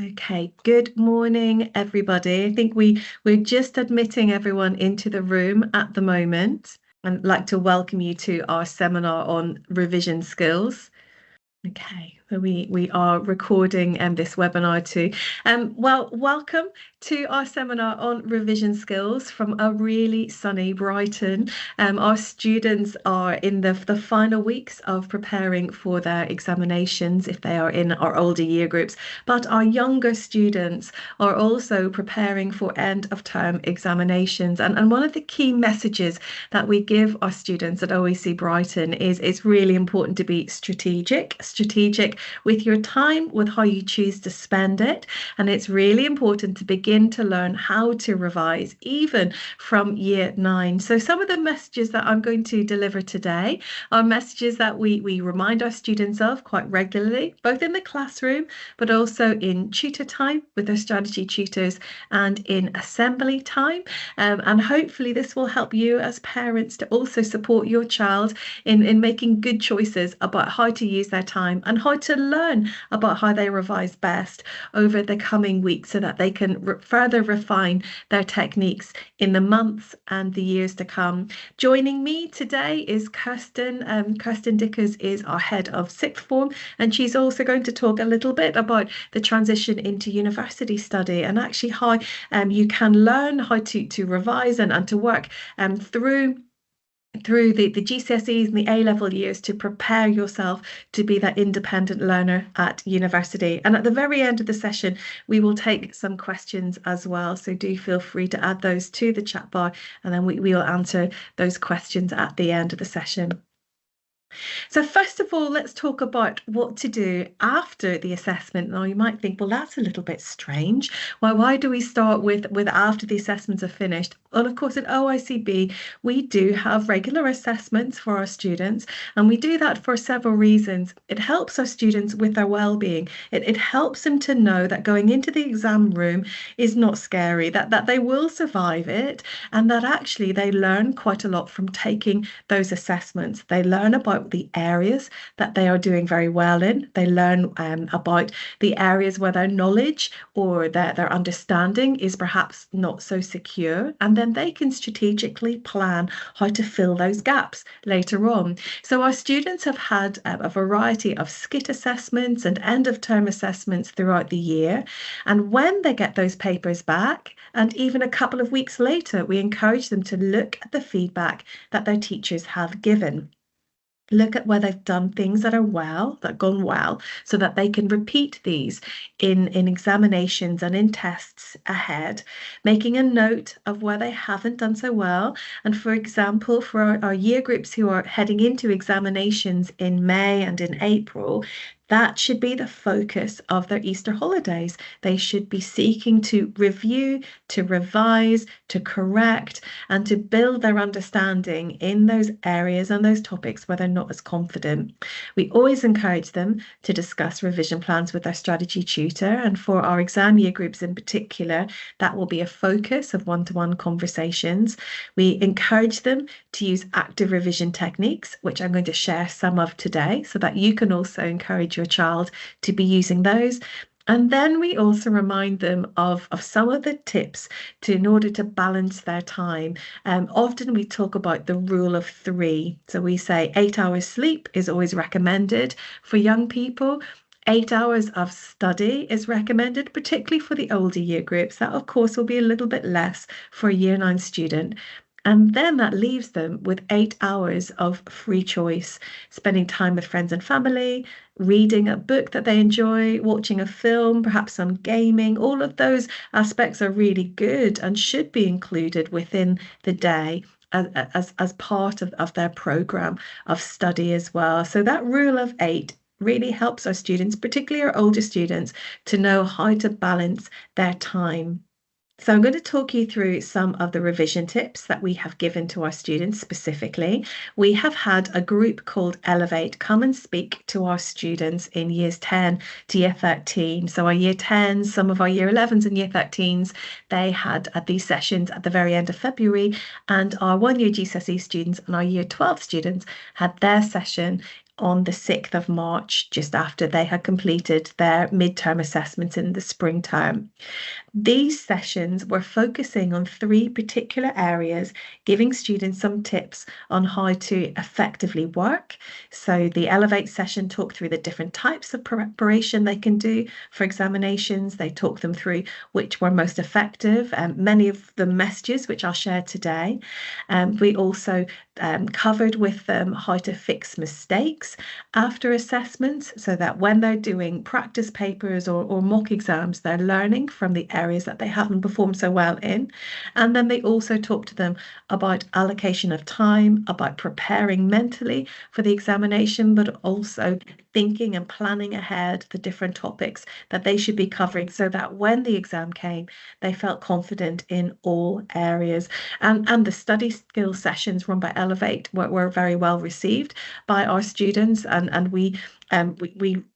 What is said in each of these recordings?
Okay, good morning, everybody. I think we're just admitting everyone into the room at the moment. I'd like to welcome you to our seminar on revision skills. Okay, so we are recording this webinar too. Well, welcome to our seminar on revision skills from a really sunny Brighton. Our students are in the final weeks of preparing for their examinations if they are in our older year groups, but our younger students are also preparing for end of term examinations. And one of the key messages that we give our students at OEC Brighton is it's really important to be strategic with your time, with how you choose to spend it. And it's really important to begin to learn how to revise, even from year 9. So some of the messages that I'm going to deliver today are messages that we remind our students of quite regularly, both in the classroom, but also in tutor time with their strategy tutors and in assembly time. And hopefully this will help you as parents to also support your child in making good choices about how to use their time and how to learn about how they revise best over the coming weeks so that they can further refine their techniques in the months and the years to come. Joining me today is Kirsten. Kirsten Dickers is our head of sixth form, and she's also going to talk a little bit about the transition into university study and actually how you can learn how to revise and to work through the GCSEs and the A-level years to prepare yourself to be that independent learner at university. And at the very end of the session, we will take some questions as well. So do feel free to add those to the chat bar, and then we will answer those questions at the end of the session. So first of all, let's talk about what to do after the assessment. Now you might think, well, that's a little bit strange. Why do we start with after the assessments are finished? Well, of course, at OICB, we do have regular assessments for our students, and we do that for several reasons. It helps our students with their well-being. It helps them to know that going into the exam room is not scary, that they will survive it, and that actually they learn quite a lot from taking those assessments. They learn about the areas that they are doing very well in. They learn about the areas where their knowledge or their understanding is perhaps not so secure, and then they can strategically plan how to fill those gaps later on. So our students have had a variety of SCIT assessments and end of term assessments throughout the year, and when they get those papers back, and even a couple of weeks later, we encourage them to look at the feedback that their teachers have given. Look at where they've done things that gone well, so that they can repeat these in examinations and in tests ahead, making a note of where they haven't done so well. And for example, for our year groups who are heading into examinations in May and in April, that should be the focus of their Easter holidays. They should be seeking to review, to revise, to correct, and to build their understanding in those areas and those topics where they're not as confident. We always encourage them to discuss revision plans with their strategy tutor, and for our exam year groups in particular, that will be a focus of one-to-one conversations. We encourage them to use active revision techniques, which I'm going to share some of today, so that you can also encourage your child to be using those. And then we also remind them of some of the tips in order to balance their time. Often we talk about the rule of 3. So we say 8 hours sleep is always recommended for young people. 8 hours of study is recommended, particularly for the older year groups. That, of course, will be a little bit less for a year 9 student. And then that leaves them with 8 hours of free choice, spending time with friends and family, reading a book that they enjoy, watching a film, perhaps some gaming. All of those aspects are really good and should be included within the day as part of their program of study as well. So that rule of 8 really helps our students, particularly our older students, to know how to balance their time. So I'm going to talk you through some of the revision tips that we have given to our students specifically. We have had a group called Elevate come and speak to our students in years 10 to year 13. So our year 10s, some of our year 11s and year 13s, they had these sessions at the very end of February, and our 1-year GCSE students and our year 12 students had their session on the 6th of March, just after they had completed their midterm assessments in the spring term. These sessions were focusing on 3 particular areas, giving students some tips on how to effectively work. So the Elevate session talked through the different types of preparation they can do for examinations. They talked them through which were most effective, and many of the messages which I'll share today. We also covered with them how to fix mistakes after assessments, so that when they're doing practice papers or mock exams, they're learning from the areas that they haven't performed so well in. And then they also talk to them about allocation of time, about preparing mentally for the examination, but also thinking and planning ahead the different topics that they should be covering, so that when the exam came, they felt confident in all areas. And the study skills sessions run by Elevate were very well received by our students, and we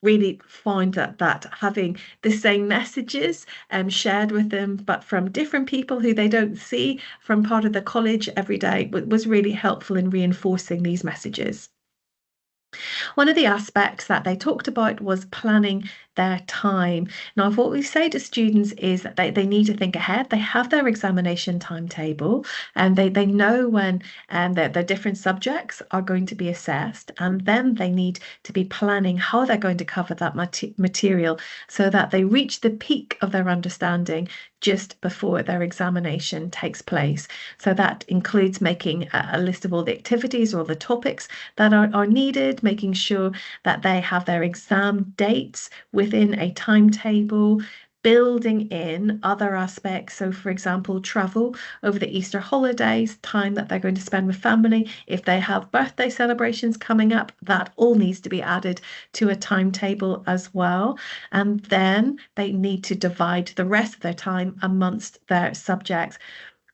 really find that having the same messages shared with them, but from different people who they don't see from part of the college every day, was really helpful in reinforcing these messages. One of the aspects that they talked about was planning their time. Now, what we say to students is that they need to think ahead. They have their examination timetable, and they know when their different subjects are going to be assessed, and then they need to be planning how they're going to cover that material so that they reach the peak of their understanding just before their examination takes place. So that includes making a list of all the activities or the topics that are needed, making sure that they have their exam dates within a timetable, building in other aspects. So, for example, travel over the Easter holidays, time that they're going to spend with family. If they have birthday celebrations coming up, that all needs to be added to a timetable as well. And then they need to divide the rest of their time amongst their subjects.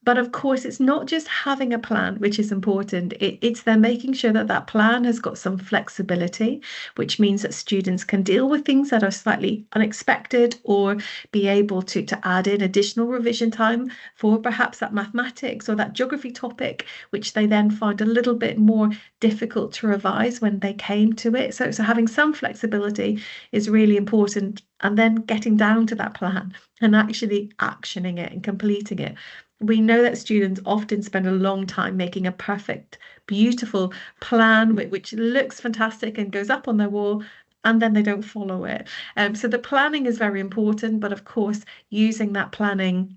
But of course, it's not just having a plan, which is important. It's then making sure that that plan has got some flexibility, which means that students can deal with things that are slightly unexpected, or be able to add in additional revision time for perhaps that mathematics or that geography topic, which they then find a little bit more difficult to revise when they came to it. So having some flexibility is really important, and then getting down to that plan and actually actioning it and completing it. We know that students often spend a long time making a perfect, beautiful plan which looks fantastic and goes up on their wall, and then they don't follow it. So the planning is very important, but of course, using that planning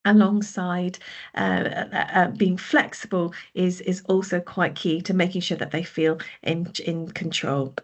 alongside being flexible is also quite key to making sure that they feel in control.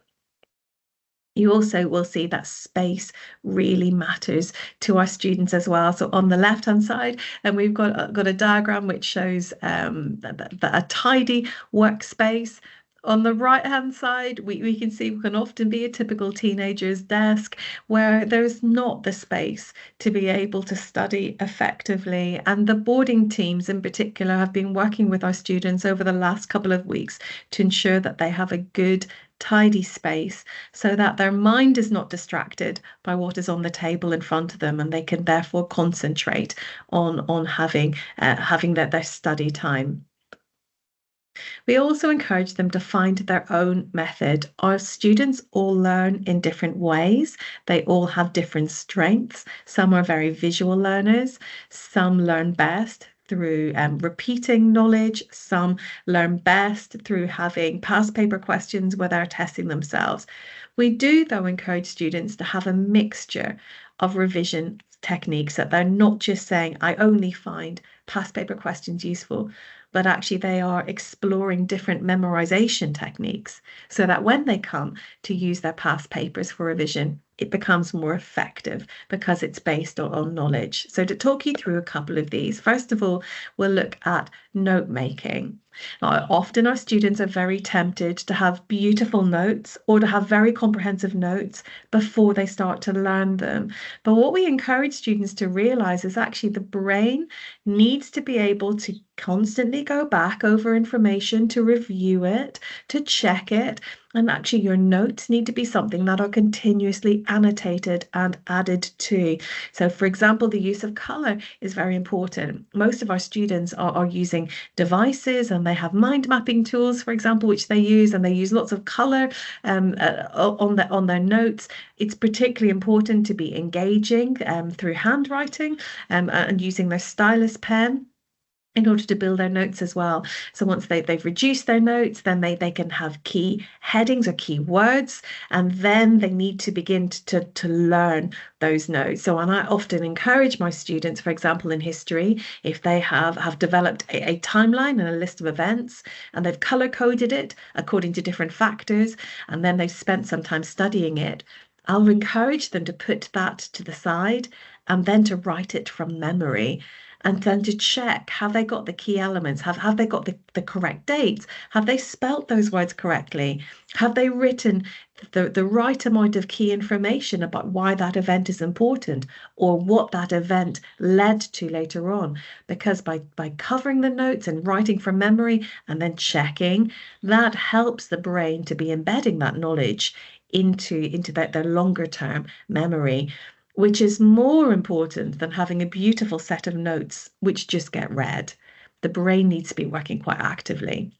You also will see that space really matters to our students as well. So on the left-hand side, and we've got a diagram which shows a tidy workspace. On the right-hand side, we can see what can often be a typical teenager's desk, where there's not the space to be able to study effectively. And the boarding teams in particular have been working with our students over the last couple of weeks to ensure that they have a good, tidy space, so that their mind is not distracted by what is on the table in front of them, and they can therefore concentrate on having their study time. We also encourage them to find their own method. Our students all learn in different ways. They all have different strengths. Some are very visual learners. Some learn best through repeating knowledge. Some learn best through having past paper questions where they're testing themselves. We do, though, encourage students to have a mixture of revision techniques, that they're not just saying, I only find past paper questions useful, but actually they are exploring different memorization techniques, so that when they come to use their past papers for revision, it becomes more effective because it's based on knowledge. So to talk you through a couple of these, first of all, we'll look at note making. Now, often our students are very tempted to have beautiful notes or to have very comprehensive notes before they start to learn them. But what we encourage students to realize is actually the brain needs to be able to constantly go back over information, to review it, to check it. And actually, your notes need to be something that are continuously annotated and added to. So, for example, the use of color is very important. Most of our students are using devices and they have mind mapping tools, for example, which they use, and they use lots of color on their notes. It's particularly important to be engaging through handwriting and using their stylus pen in order to build their notes as well. So once they've reduced their notes, then they can have key headings or key words, and then they need to begin to learn those notes. So and I often encourage my students, for example, in history, if they have developed a timeline and a list of events, and they've color coded it according to different factors, and then they've spent some time studying it, I'll encourage them to put that to the side and then to write it from memory, and then to check, have they got the key elements? Have they got the correct dates? Have they spelt those words correctly? Have they written the right amount of key information about why that event is important or what that event led to later on? Because by covering the notes and writing from memory and then checking, that helps the brain to be embedding that knowledge into their longer term memory, which is more important than having a beautiful set of notes which just get read. The brain needs to be working quite actively.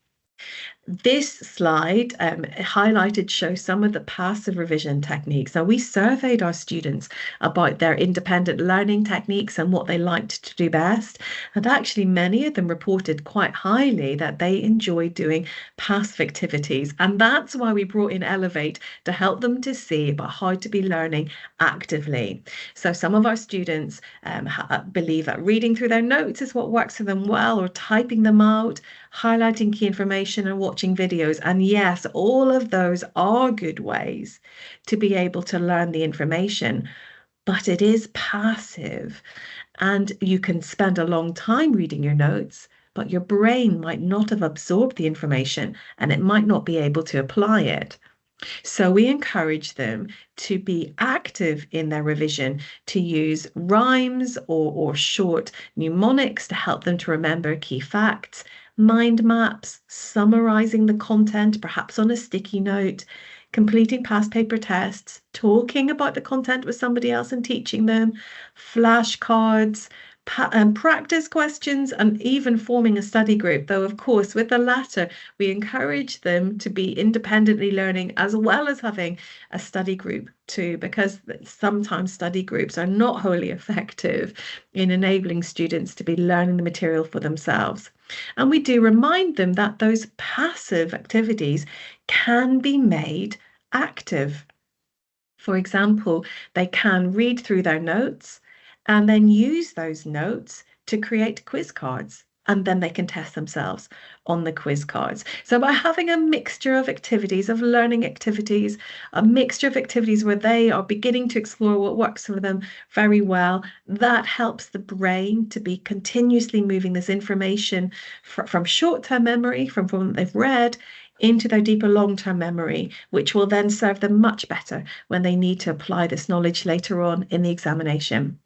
This slide highlighted shows some of the passive revision techniques. Now, we surveyed our students about their independent learning techniques and what they liked to do best. And actually, many of them reported quite highly that they enjoy doing passive activities. And that's why we brought in Elevate to help them to see about how to be learning actively. So some of our students believe that reading through their notes is what works for them well, or typing them out, highlighting key information, and watching videos. And yes, all of those are good ways to be able to learn the information, but it is passive. And you can spend a long time reading your notes, but your brain might not have absorbed the information and it might not be able to apply it. So we encourage them to be active in their revision, to use rhymes or short mnemonics to help them to remember key facts, mind maps, summarizing the content, perhaps on a sticky note, completing past paper tests, talking about the content with somebody else and teaching them, flashcards, practice questions, and even forming a study group. Though, of course, with the latter, we encourage them to be independently learning as well as having a study group too, because sometimes study groups are not wholly effective in enabling students to be learning the material for themselves. And we do remind them that those passive activities can be made active. For example, they can read through their notes and then use those notes to create quiz cards. And then they can test themselves on the quiz cards. So by having a mixture of activities, of learning activities, a mixture of activities where they are beginning to explore what works for them very well, that helps the brain to be continuously moving this information from short-term memory, from what they've read, into their deeper long-term memory, which will then serve them much better when they need to apply this knowledge later on in the examination.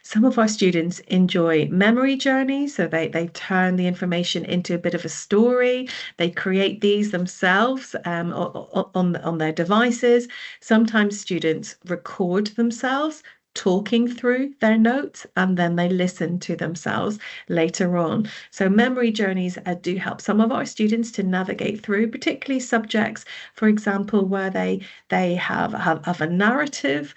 Some of our students enjoy memory journeys, so they turn the information into a bit of a story. They create these themselves on their devices. Sometimes students record themselves talking through their notes and then they listen to themselves later on. So memory journeys do help some of our students to navigate through, particularly subjects, for example, where they have a narrative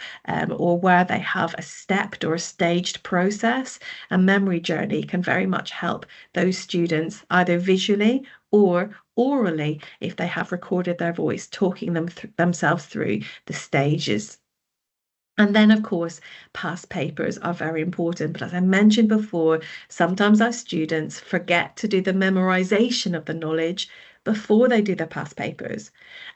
or where they have a stepped or a staged process. A memory journey can very much help those students either visually or orally if they have recorded their voice talking themselves through the stages. And then, of course, past papers are very important. But as I mentioned before, sometimes our students forget to do the memorization of the knowledge before they do their past papers.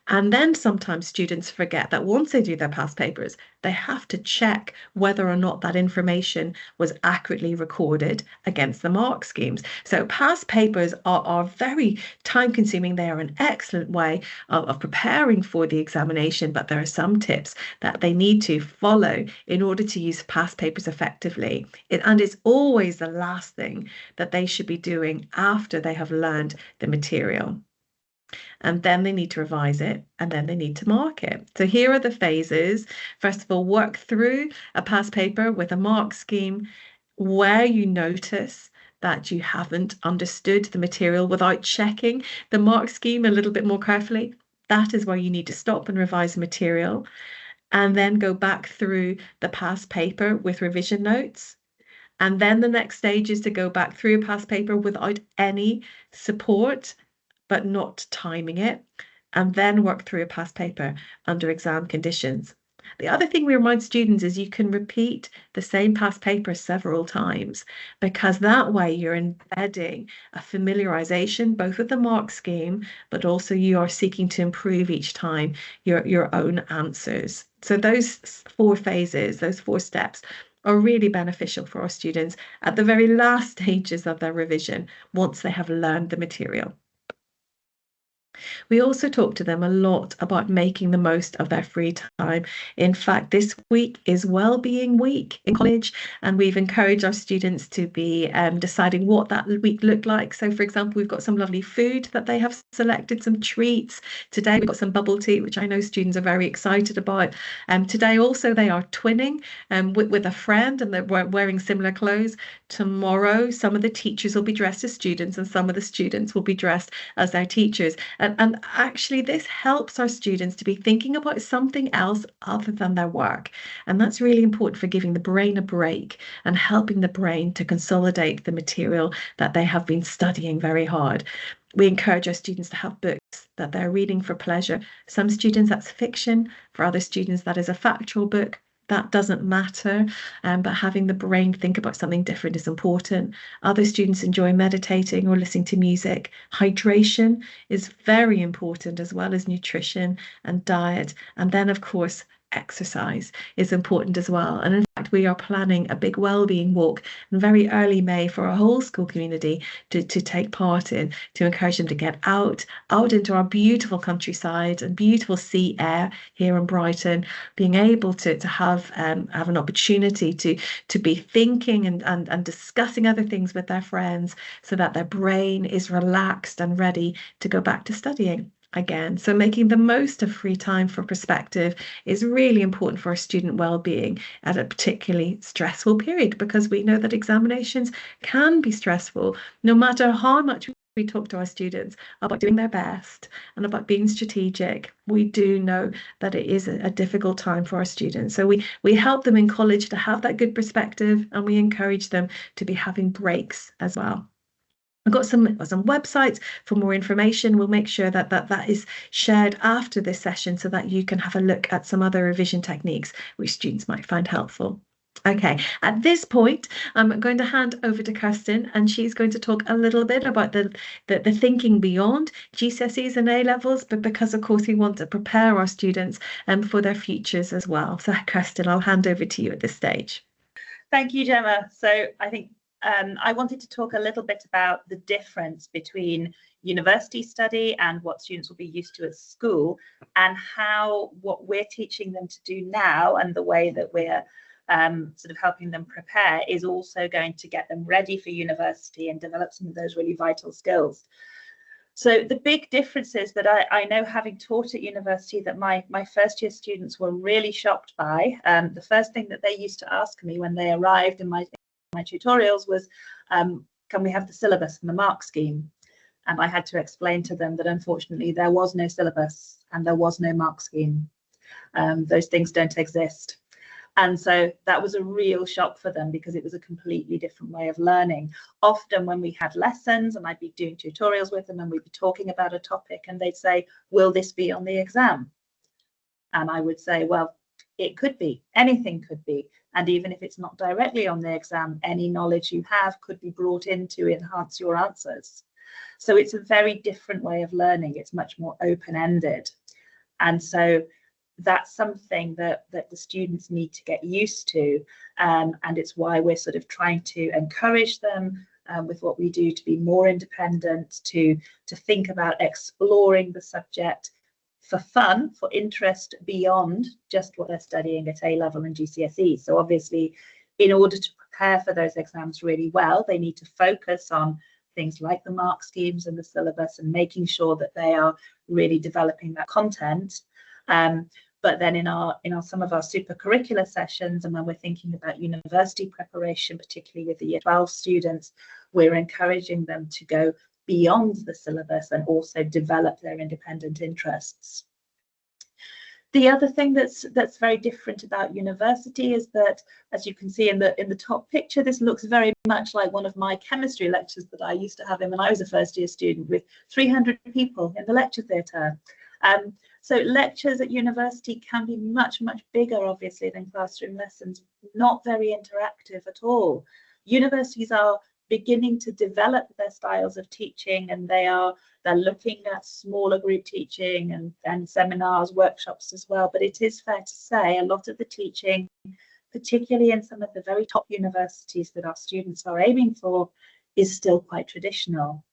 And then sometimes students forget that once they do their past papers, they have to check whether or not that information was accurately recorded against the mark schemes. So past papers are very time consuming. They are an excellent way of preparing for the examination, but there are some tips that they need to follow in order to use past papers effectively. And it's always the last thing that they should be doing after they have learned the material. and then they need to revise it, and then they need to mark it. So here are the phases. First of all, work through a past paper with a mark scheme where you notice that you haven't understood the material without checking the mark scheme a little bit more carefully. That is where you need to stop and revise the material, and then go back through the past paper with revision notes. And then the next stage is to go back through a past paper without any support, but not timing it, and then work through a past paper under exam conditions. The other thing we remind students is you can repeat the same past paper several times, because that way you're embedding a familiarization both with the mark scheme, but also you are seeking to improve each time your own answers. So those 4 phases, those 4 steps, are really beneficial for our students at the very last stages of their revision once they have learned the material. We also talk to them a lot about making the most of their free time. In fact, this week is Wellbeing Week in college, and we've encouraged our students to be deciding what that week looked like. So, for example, we've got some lovely food that they have selected, some treats. Today, we've got some bubble tea, which I know students are very excited about. Today, also, they are twinning with a friend, and they're wearing similar clothes. Tomorrow, some of the teachers will be dressed as students, and some of the students will be dressed as their teachers. And actually, this helps our students to be thinking about something else other than their work. And that's really important for giving the brain a break and helping the brain to consolidate the material that they have been studying very hard. We encourage our students to have books that they're reading for pleasure. Some students, that's fiction. For other students, that is a factual book. That doesn't matter, but having the brain think about something different is important. Other students enjoy meditating or listening to music. Hydration is very important, as well as nutrition and diet. And then, of course, exercise is important as well. And in fact, we are planning a big wellbeing walk in very early May for our whole school community to take part in, to encourage them to get out into our beautiful countryside and beautiful sea air here in Brighton, being able to have an opportunity to be thinking and discussing other things with their friends, so that their brain is relaxed and ready to go back to studying again. So making the most of free time for perspective is really important for our student well-being at a particularly stressful period, because we know that examinations can be stressful. No matter how much we talk to our students about doing their best and about being strategic, we do know that it is a difficult time for our students. So we help them in college to have that good perspective, and we encourage them to be having breaks as well. I've got some websites for more information. We'll make sure that is shared after this session, so that you can have a look at some other revision techniques which students might find helpful. Okay, at this point, I'm going to hand over to Kirsten, and she's going to talk a little bit about the thinking beyond GCSEs and A-levels, but because, of course, we want to prepare our students for their futures as well. So, Kirsten, I'll hand over to you at this stage. Thank you, Gemma. So I think I wanted to talk a little bit about the difference between university study and what students will be used to at school, and how what we're teaching them to do now and the way that we're sort of helping them prepare is also going to get them ready for university and develop some of those really vital skills. So the big differences that I know, having taught at university, that my first year students were really shocked by. The first thing that they used to ask me when they arrived in my tutorials was, can we have the syllabus and the mark scheme? And I had to explain to them that unfortunately there was no syllabus and there was no mark scheme. Those things don't exist. And so that was a real shock for them, because it was a completely different way of learning. Often when we had lessons and I'd be doing tutorials with them and we'd be talking about a topic, and they'd say, will this be on the exam? And I would say, well, it could be, anything could be. And even if it's not directly on the exam, any knowledge you have could be brought in to enhance your answers. So it's a very different way of learning. It's much more open-ended. And so that's something that the students need to get used to. And it's why we're sort of trying to encourage them with what we do to be more independent, to think about exploring the subject for fun, for interest beyond just what they're studying at A-level and GCSE. So obviously, in order to prepare for those exams really well, they need to focus on things like the mark schemes and the syllabus and making sure that they are really developing that content. But then in our some of our super curricular sessions, and when we're thinking about university preparation, particularly with the Year 12 students, we're encouraging them to go beyond the syllabus and also develop their independent interests. The other thing that's very different about university is that, as you can see in the top picture, this looks very much like one of my chemistry lectures that I used to have when I was a first year student, with 300 people in the lecture theatre. So lectures at university can be much, much bigger, obviously, than classroom lessons, not very interactive at all. Universities are beginning to develop their styles of teaching, and they're looking at smaller group teaching and seminars, workshops as well. But it is fair to say a lot of the teaching, particularly in some of the very top universities that our students are aiming for, is still quite traditional.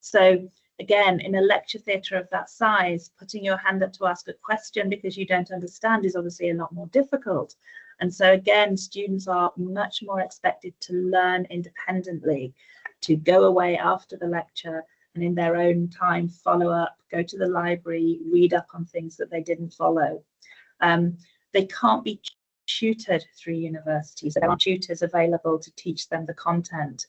So again, in a lecture theatre of that size, putting your hand up to ask a question because you don't understand is obviously a lot more difficult. And so again, students are much more expected to learn independently, to go away after the lecture and in their own time follow up, go to the library, read up on things that they didn't follow. They can't be tutored through universities. There are tutors available to teach them the content.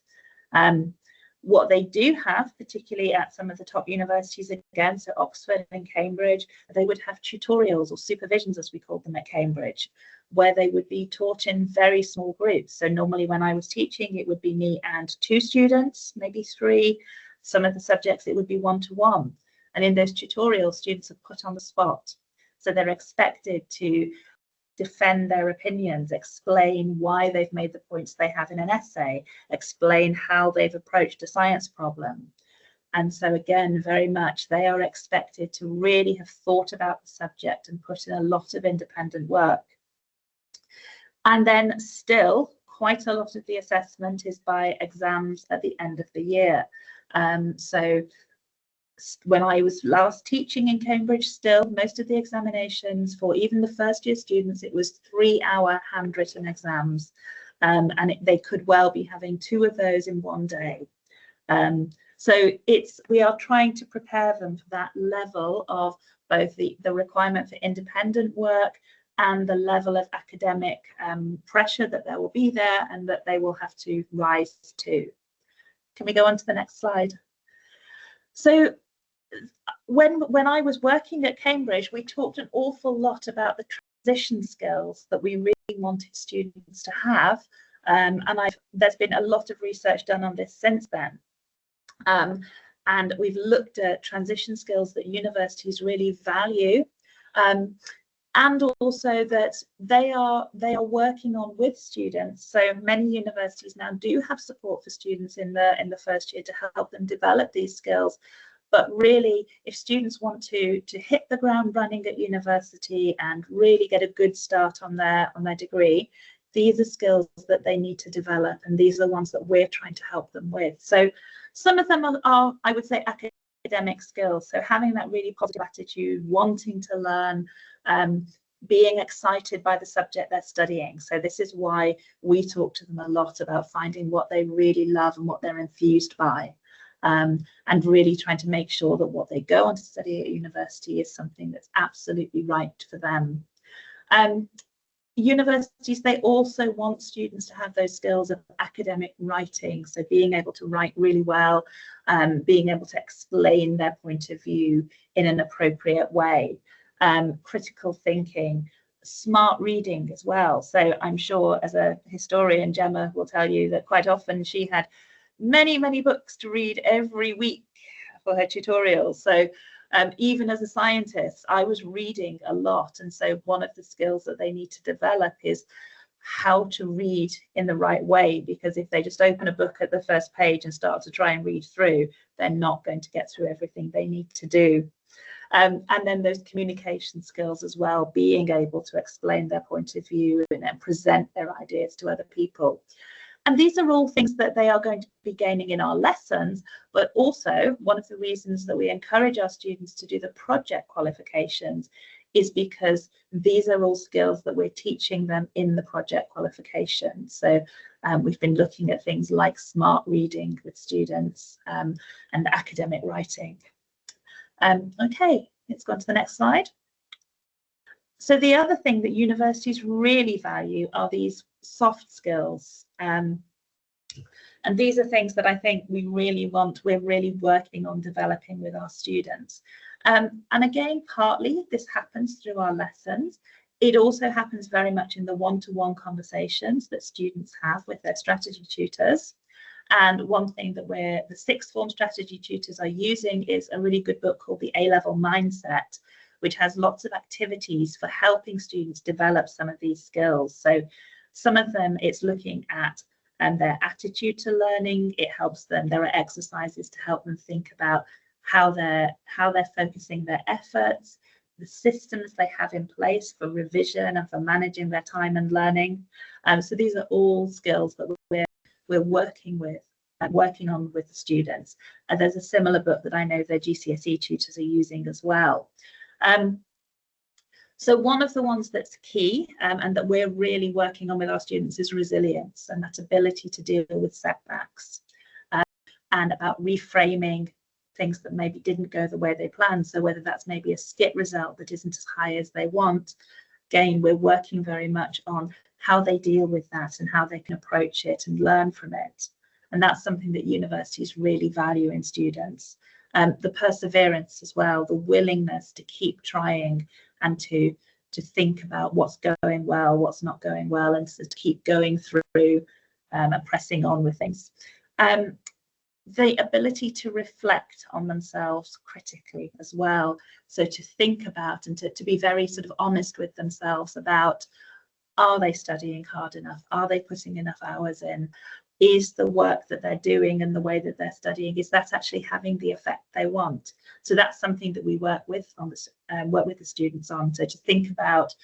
What they do have, particularly at some of the top universities, again, so Oxford and Cambridge, they would have tutorials or supervisions, as we called them at Cambridge, where they would be taught in very small groups. So normally when I was teaching, it would be me and 2 students, maybe 3. Some of the subjects, it would be 1-to-1. And in those tutorials, students are put on the spot. So they're expected to defend their opinions, explain why they've made the points they have in an essay, explain how they've approached a science problem. And so again, very much they are expected to really have thought about the subject and put in a lot of independent work. And then still, quite a lot of the assessment is by exams at the end of the year. So when I was last teaching in Cambridge, still most of the examinations for even the first year students, it was 3-hour handwritten exams, and they could well be having 2 of those in one day. So we are trying to prepare them for that level of both the requirement for independent work and the level of academic pressure that there will be there and that they will have to rise to. Can we go on to the next slide? So when I was working at Cambridge, we talked an awful lot about the transition skills that we really wanted students to have, and there's been a lot of research done on this since then. And we've looked at transition skills that universities really value, and also that they are working on with students. So many universities now do have support for students in the first year to help them develop these skills. But really, if students want to hit the ground running at university and really get a good start on their degree, these are skills that they need to develop, and these are the ones that we're trying to help them with. So some of them are, I would say, academic skills. So having that really positive attitude, wanting to learn, being excited by the subject they're studying. So this is why we talk to them a lot about finding what they really love and what they're enthused by. And really trying to make sure that what they go on to study at university is something that's absolutely right for them. Universities, they also want students to have those skills of academic writing, so being able to write really well, being able to explain their point of view in an appropriate way, critical thinking, smart reading as well. So I'm sure, as a historian, Gemma will tell you that quite often she had many books to read every week for her tutorials. So even as a scientist, I was reading a lot. And so one of the skills that they need to develop is how to read in the right way, because if they just open a book at the first page and start to try and read through, they're not going to get through everything they need to do. And then those communication skills as well, being able to explain their point of view and then present their ideas to other people. And these are all things that they are going to be gaining in our lessons, but also one of the reasons that we encourage our students to do the project qualifications is because these are all skills that we're teaching them in the project qualification. So we've been looking at things like smart reading with students and academic writing. Okay, let's go on to the next slide. So the other thing that universities really value are these soft skills. And these are things that I think we're really working on developing with our students. And again, partly this happens through our lessons. It also happens very much in the one-to-one conversations that students have with their strategy tutors. And one thing that the sixth form strategy tutors are using is a really good book called The A-Level Mindset, which has lots of activities for helping students develop some of these skills. So some of them, it's looking at their attitude to learning. It helps them. There are exercises to help them think about how they're focusing their efforts, the systems they have in place for revision and for managing their time and learning. So these are all skills that we're working on with the students. And there's a similar book that I know their GCSE tutors are using as well. So one of the ones that's key and that we're really working on with our students is resilience, and that ability to deal with setbacks and about reframing things that maybe didn't go the way they planned. So whether that's maybe a skit result that isn't as high as they want, again, we're working very much on how they deal with that and how they can approach it and learn from it. And that's something that universities really value in students. The perseverance as well, the willingness to keep trying and to think about what's going well, what's not going well, and to keep going through and pressing on with things. The ability to reflect on themselves critically as well. So to think about and to be very sort of honest with themselves about, are they studying hard enough? Are they putting enough hours in? Is the work that they're doing and the way that they're studying, is that actually having the effect they want? So that's something that we work with on this, work with the students on. So to think about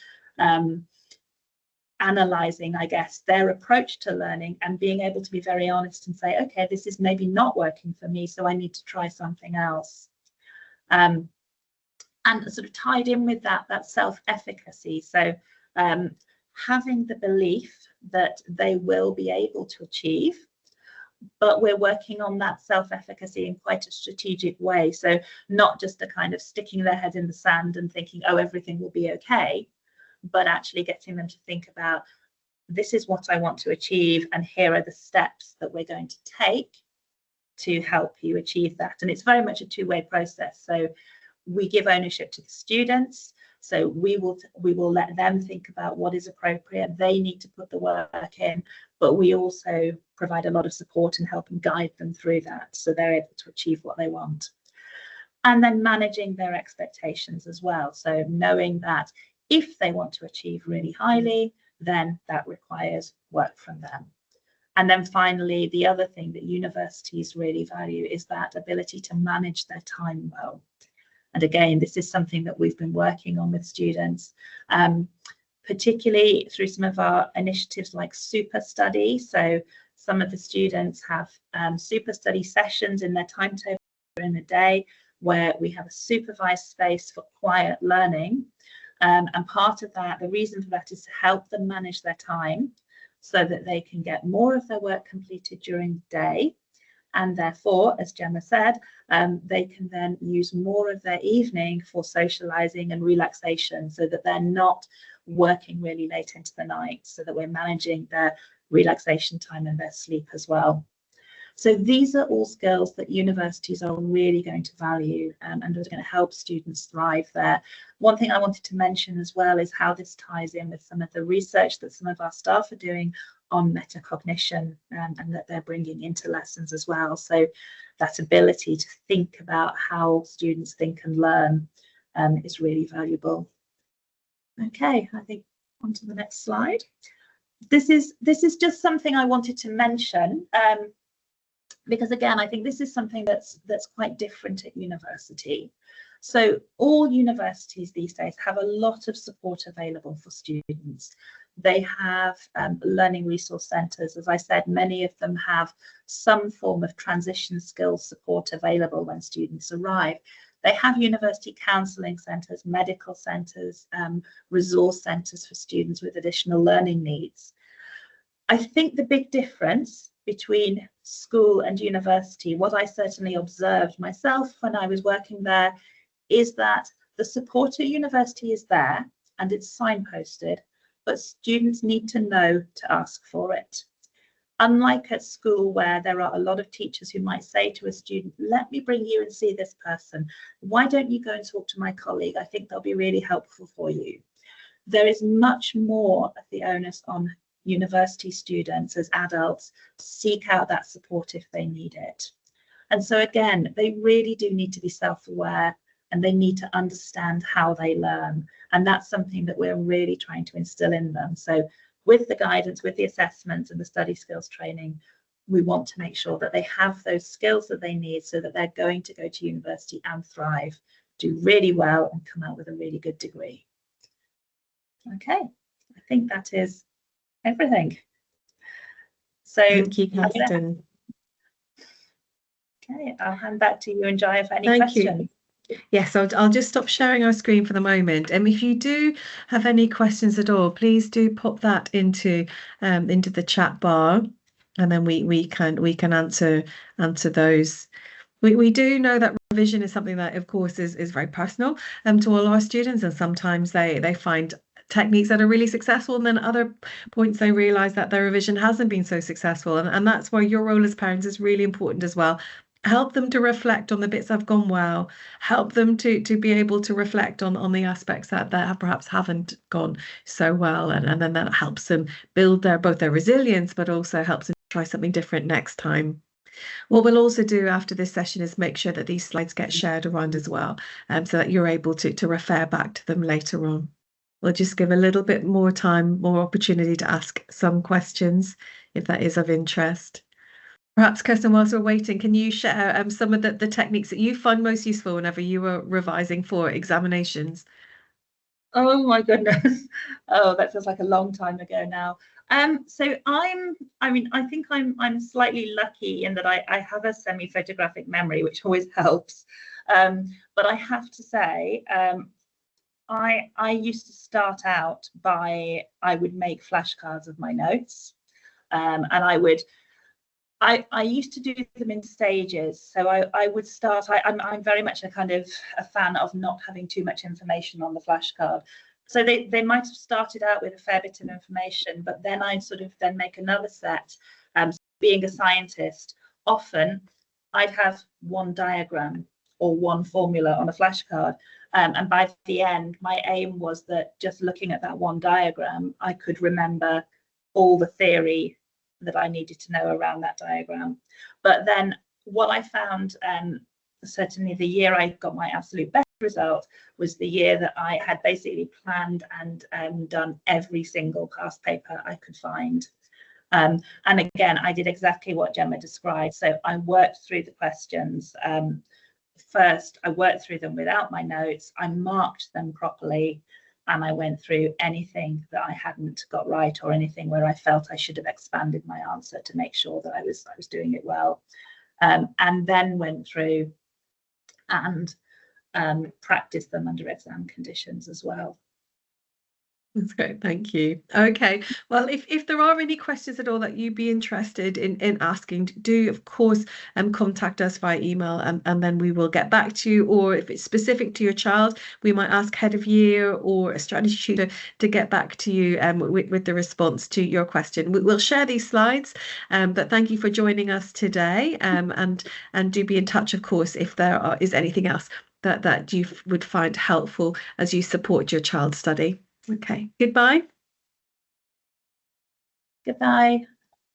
analysing, I guess, their approach to learning and being able to be very honest and say, okay, this is maybe not working for me, so I need to try something else. And sort of tied in with that self-efficacy. So having the belief that they will be able to achieve, but we're working on that self-efficacy in quite a strategic way. So not just a kind of sticking their head in the sand and thinking, oh, everything will be okay, but actually getting them to think about, this is what I want to achieve, and here are the steps that we're going to take to help you achieve that. And it's very much a two-way process. So we give ownership to the students. So we will let them think about what is appropriate. They need to put the work in, but we also provide a lot of support and help and guide them through that, so they're able to achieve what they want. And then managing their expectations as well. So knowing that if they want to achieve really highly, then that requires work from them. And then finally, the other thing that universities really value is that ability to manage their time well. And again, this is something that we've been working on with students, particularly through some of our initiatives like Super Study. So some of the students have Super Study sessions in their timetable in the day where we have a supervised space for quiet learning. And part of that, the reason for that is to help them manage their time so that they can get more of their work completed during the day. And therefore, as Gemma said, they can then use more of their evening for socializing and relaxation, so that they're not working really late into the night, so that we're managing their relaxation time and their sleep as well. So these are all skills that universities are really going to value and are going to help students thrive there. One thing I wanted to mention as well is how this ties in with some of the research that some of our staff are doing on metacognition and that they're bringing into lessons as well. So that ability to think about how students think and learn is really valuable. Okay, I think on to the next slide. This is just something I wanted to mention because again, I think this is something that's quite different at university. So all universities these days have a lot of support available for students. They have learning resource centres. As I said, many of them have some form of transition skills support available when students arrive. They have university counselling centres, medical centres, resource centres for students with additional learning needs. I think the big difference between school and university, what I certainly observed myself when I was working there, is that the support at university is there and it's signposted, but students need to know to ask for it. Unlike at school, where there are a lot of teachers who might say to a student, let me bring you and see this person. Why don't you go and talk to my colleague? I think they'll be really helpful for you. There is much more of the onus on university students as adults to seek out that support if they need it. And so again, they really do need to be self-aware and they need to understand how they learn. And that's something that we're really trying to instill in them. So with the guidance, with the assessments and the study skills training, we want to make sure that they have those skills that they need so that they're going to go to university and thrive, do really well and come out with a really good degree. Okay, I think that is everything. So thank you, Kirsten. Okay, I'll hand back to you and Jaya for any Thank questions. You. Yes, I'll just stop sharing our screen for the moment. And if you do have any questions at all, please do pop that into the chat bar, and then we can answer those. We do know that revision is something that, of course, is very personal to all our students, and sometimes they find techniques that are really successful, and then at other points they realize that their revision hasn't been so successful, and that's why your role as parents is really important as well. Help them to reflect on the bits that have gone well, help them to be able to reflect on the aspects that perhaps haven't gone so well, and then that helps them build both their resilience, but also helps them try something different next time. What we'll also do after this session is make sure that these slides get shared around as well, so that you're able to refer back to them later on. We'll just give a little bit more time, more opportunity to ask some questions if that is of interest. Perhaps, Kirsten, whilst we're waiting, can you share some of the techniques that you find most useful whenever you were revising for examinations? Oh my goodness. Oh, that feels like a long time ago now. So I think I'm slightly lucky in that I have a semi-photographic memory, which always helps. But I have to say, I used to start out by, I would make flashcards of my notes, and I used to do them in stages. So I would start, I'm very much a kind of a fan of not having too much information on the flashcard. So they might have started out with a fair bit of information, but then I'd sort of then make another set. Being a scientist, often I'd have one diagram or one formula on a flashcard. And by the end, my aim was that just looking at that one diagram, I could remember all the theory that I needed to know around that diagram. But then what I found, certainly the year I got my absolute best result, was the year that I had basically planned and done every single past paper I could find. And again, I did exactly what Gemma described. So I worked through the questions. First, I worked through them without my notes. I marked them properly. And I went through anything that I hadn't got right or anything where I felt I should have expanded my answer to make sure that I was doing it well. And then went through and practiced them under exam conditions as well. That's great, thank you. Okay, well, if there are any questions at all that you'd be interested in asking, do of course contact us via email, and then we will get back to you. Or if it's specific to your child, we might ask head of year or a strategy tutor to get back to you with the response to your question. We'll share these slides, but thank you for joining us today, and do be in touch, of course, if there is anything else that you would find helpful as you support your child's study. Okay, goodbye. Goodbye.